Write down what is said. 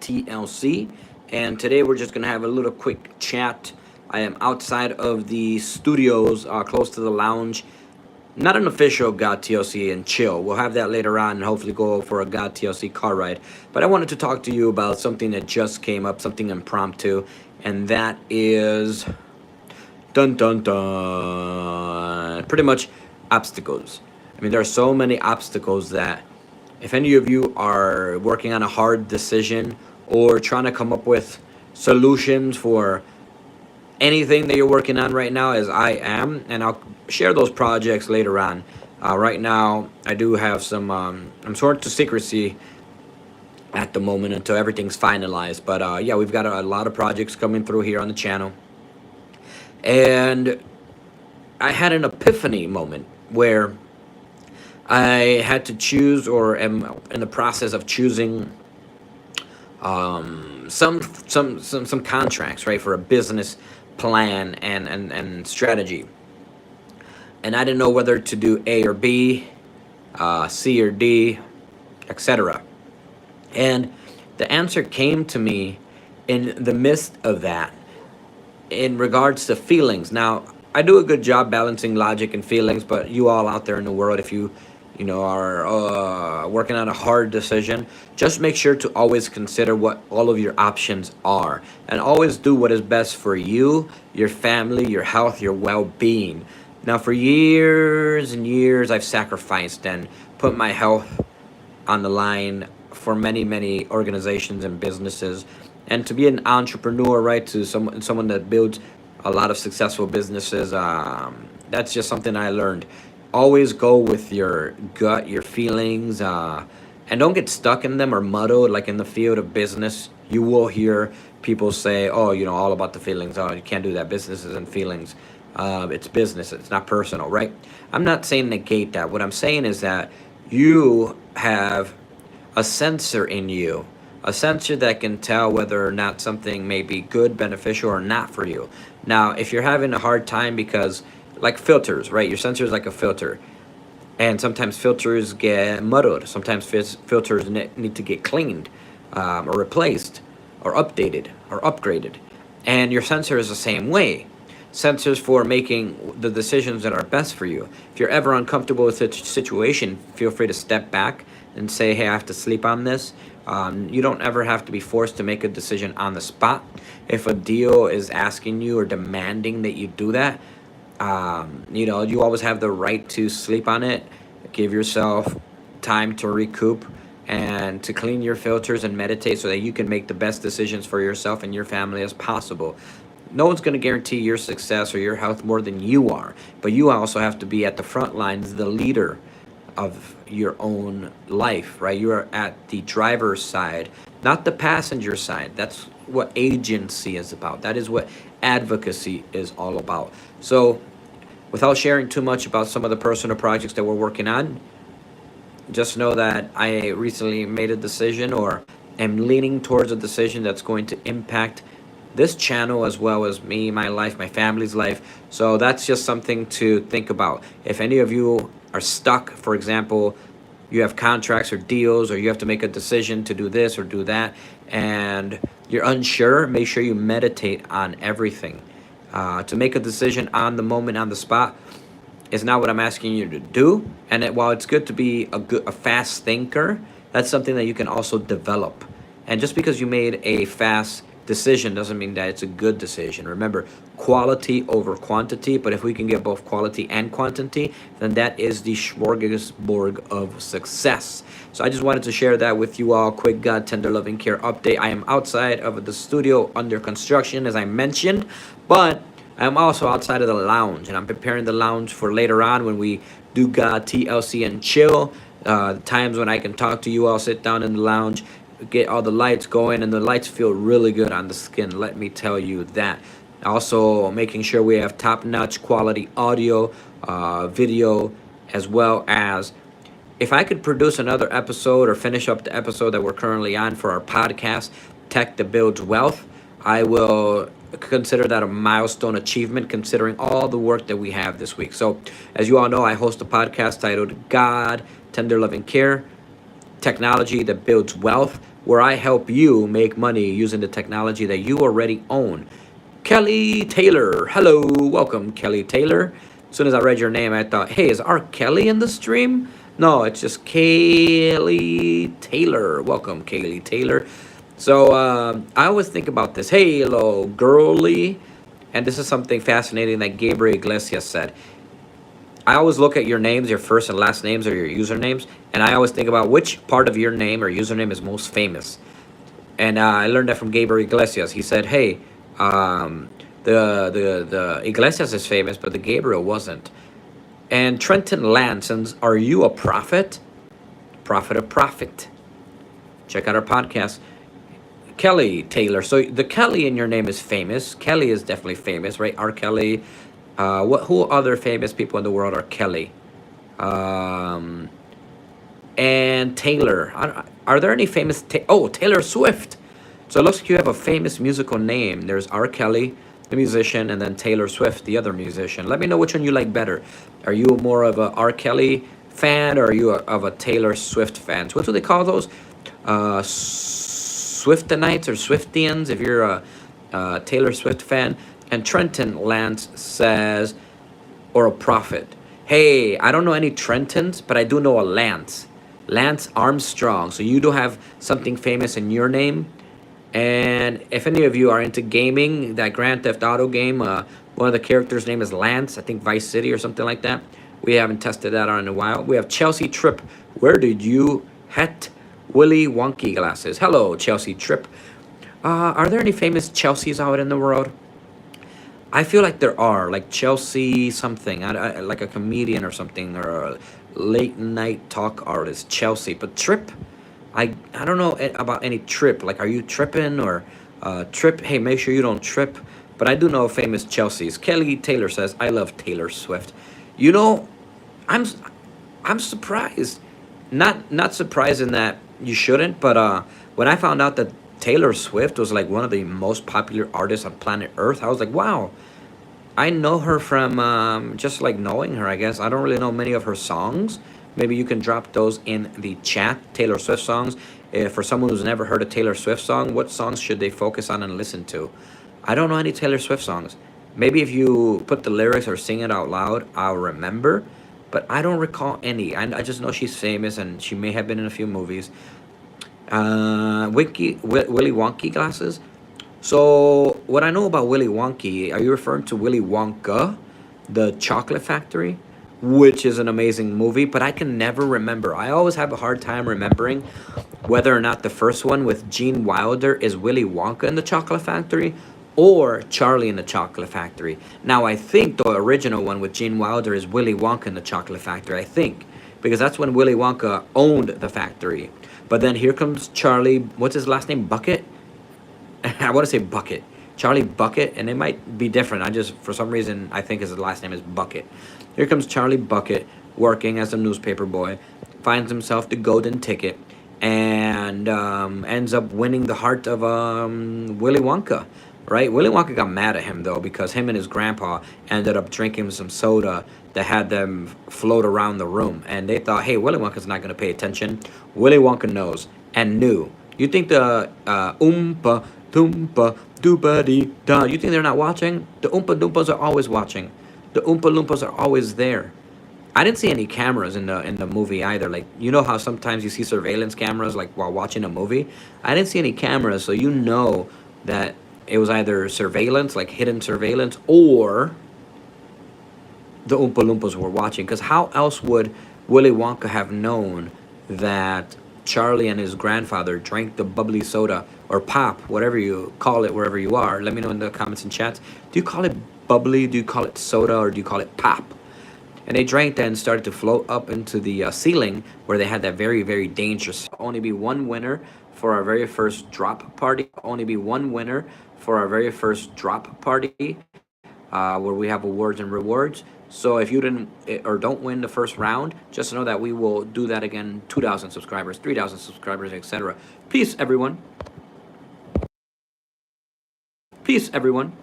TLC, and today we're just gonna have a little quick chat. I am outside of the studios, close to the lounge. Not an official God TLC and chill. We'll have that later on and hopefully go for a God TLC car ride. But I wanted to talk to you about something that just came up, something impromptu, and that is dun dun dun. Pretty much obstacles. I mean, there are so many obstacles that if any of you are working on a hard decision or trying to come up with solutions for anything that you're working on right now, as I am, and I'll share those projects later on. Right now, I do have some, I'm sort to secrecy at the moment until everything's finalized. But yeah, we've got a lot of projects coming through here on the channel. And I had an epiphany moment where I had to choose, or am in the process of choosing, some contracts, right, for a business plan and strategy. And I didn't know whether to do A or B, C or D, etc. And the answer came to me in the midst of that in regards to feelings. Now, I do a good job balancing logic and feelings, but you all out there in the world, if you know, are working on a hard decision, just make sure to always consider what all of your options are, and always do what is best for you, your family, your health, your well-being. Now, for years and years, I've sacrificed and put my health on the line for many organizations and businesses. And to be an entrepreneur, right, to someone that builds a lot of successful businesses, that's just something I learned. Always go with your gut, your feelings, and don't get stuck in them or muddled. Like in the field of business, you will hear people say, oh, you know, all about the feelings. Oh, you can't do that. Business isn't feelings. It's business. It's not personal, right? I'm not saying negate that. What I'm saying is that you have a sensor in you, a sensor that can tell whether or not something may be good, beneficial, or not for you. Now, if you're having a hard time because, like filters, right? Your sensor is like a filter. And sometimes filters get muddled. Sometimes filters need to get cleaned, or replaced, or updated, or upgraded. And your sensor is the same way. Sensors for making the decisions that are best for you. If you're ever uncomfortable with such a situation, feel free to step back and say, hey, I have to sleep on this. You don't ever have to be forced to make a decision on the spot. If a deal is asking you or demanding that you do that, you know, you always have the right to sleep on it. Give yourself time to recoup and to clean your filters and meditate so that you can make the best decisions for yourself and your family as possible. No one's going to guarantee your success or your health more than you are, but you also have to be at the front lines, the leader of your own life, right? You are at the driver's side, not the passenger side. That's what agency is about. That is what advocacy is all about. So, without sharing too much about some of the personal projects that we're working on, just know that I recently made a decision, or am leaning towards a decision that's going to impact this channel as well as me, my life, my family's life. So that's just something to think about. If any of you are stuck, for example, you have contracts or deals, or you have to make a decision to do this or do that, and you're unsure, make sure you meditate on everything. To make a decision on the moment, on the spot, is not what I'm asking you to do. And while it's good to be a fast thinker, that's something that you can also develop. And just because you made a fast decision doesn't mean that it's a good decision. Remember, quality over quantity. But if we can get both quality and quantity, then that is the smorgasbord of success. So I just wanted to share that with you all. Quick God Tender Loving Care update. I am outside of the studio under construction, as I mentioned, but I'm also outside of the lounge, and I'm preparing the lounge for later on when we do God TLC and chill. Times when I can talk to you all, sit down in the lounge, get all the lights going, and the lights feel really good on the skin, let me tell you that. Also making sure we have top-notch quality audio, video, as well as, if I could produce another episode or finish up the episode that we're currently on for our podcast, Tech That Builds Wealth, I will consider that a milestone achievement, considering all the work that we have this week. So as you all know, I host a podcast titled God Tender Loving Care, Technology That Builds Wealth. where I help you make money using the technology that you already own. Kelly Taylor. Hello, welcome, Kelly Taylor. As soon as I read your name, I thought, hey, is R. Kelly in the stream? No, it's just Kelly Taylor. Welcome, Kelly Taylor. So I always think about this. Hey, hello, girly. And this is something fascinating that Gabriel Iglesias said. I always look at your names, your first and last names, or your usernames, and I always think about which part of your name or username is most famous. And I learned that from Gabriel Iglesias. He said, "Hey, the Iglesias is famous, but the Gabriel wasn't." And Trenton Lansons, are you a prophet? Prophet of profit. Check out our podcast. Kelly Taylor. So the Kelly in your name is famous. Kelly is definitely famous, right? R. Kelly. Who other famous people in the world are Kelly? Um, and Taylor. Are there any famous? Taylor Swift. So it looks like you have a famous musical name. There's R. Kelly, the musician, and then Taylor Swift, the other musician. Let me know which one you like better. Are you more of a R. Kelly fan, or are you of a Taylor Swift fan? So what do they call those? Swiftonites or Swiftians, if you're a Taylor Swift fan. And Trenton Lance says, or a prophet. Hey, I don't know any Trentons, but I do know a Lance. Lance Armstrong. So you do have something famous in your name. And if any of you are into gaming, that Grand Theft Auto game, one of the characters' name is Lance, I think Vice City or something like that. We haven't tested that out in a while. We have Chelsea Tripp. Where did you het Willy Wonky glasses? Hello, Chelsea Tripp. Are there any famous Chelseas out in the world? I feel like there are, like Chelsea something, like a comedian or something, or a late night talk artist, Chelsea. But Tripp, I don't know about any Tripp. Like, are you tripping or Tripp? Hey, make sure you don't trip. But I do know famous Chelseas. Kelly Taylor says, I love Taylor Swift. You know, I'm I'm surprised. Not surprised in that you shouldn't, but when I found out that Taylor Swift was like one of the most popular artists on planet Earth, I was like, wow. I know her from just like knowing her, I guess. I don't really know many of her songs. Maybe you can drop those in the chat. Taylor Swift songs. For someone who's never heard a Taylor Swift song, what songs should they focus on and listen to? I don't know any Taylor Swift songs. Maybe if you put the lyrics or sing it out loud, I'll remember. But I don't recall any. I just know she's famous and she may have been in a few movies. Willy Wonky glasses. So what I know about Willy Wonky, are you referring to Willy Wonka, the chocolate factory, which is an amazing movie, but I can never remember. I always have a hard time remembering whether or not the first one with Gene Wilder is Willy Wonka in the chocolate factory or Charlie in the chocolate factory. Now I think the original one with Gene Wilder is Willy Wonka in the chocolate factory, I think, because that's when Willy Wonka owned the factory. But then here comes Charlie, what's his last name, Bucket? I want to say Bucket. Charlie Bucket, and it might be different. I just, for some reason, I think his last name is Bucket. Here comes Charlie Bucket, working as a newspaper boy, finds himself the golden ticket, and ends up winning the heart of Willy Wonka, right? Willy Wonka got mad at him, though, because him and his grandpa ended up drinking some soda that had them float around the room. And they thought, hey, Willy Wonka's not going to pay attention. Willy Wonka knows and knew. You think the Oompa Doompa Doopa Dee Da, you think they're not watching? The Oompa Doompas are always watching. The Oompa Loompas are always there. I didn't see any cameras in the movie either. Like, you know how sometimes you see surveillance cameras like while watching a movie? I didn't see any cameras, so you know that it was either surveillance, like hidden surveillance, or the Oompa Loompas were watching. Because how else would Willy Wonka have known that Charlie and his grandfather drank the bubbly soda or pop, whatever you call it, wherever you are? Let me know in the comments and chats. Do you call it bubbly? Do you call it soda? Or do you call it pop? And they drank that and started to float up into the ceiling where they had that very, very dangerous. Only be one winner for our very first drop party. Only be one winner for our very first drop party, where we have awards and rewards. So if you didn't or don't win the first round, just know that we will do that again. 2,000 subscribers, 3,000 subscribers, etc. Peace, everyone. Peace, everyone.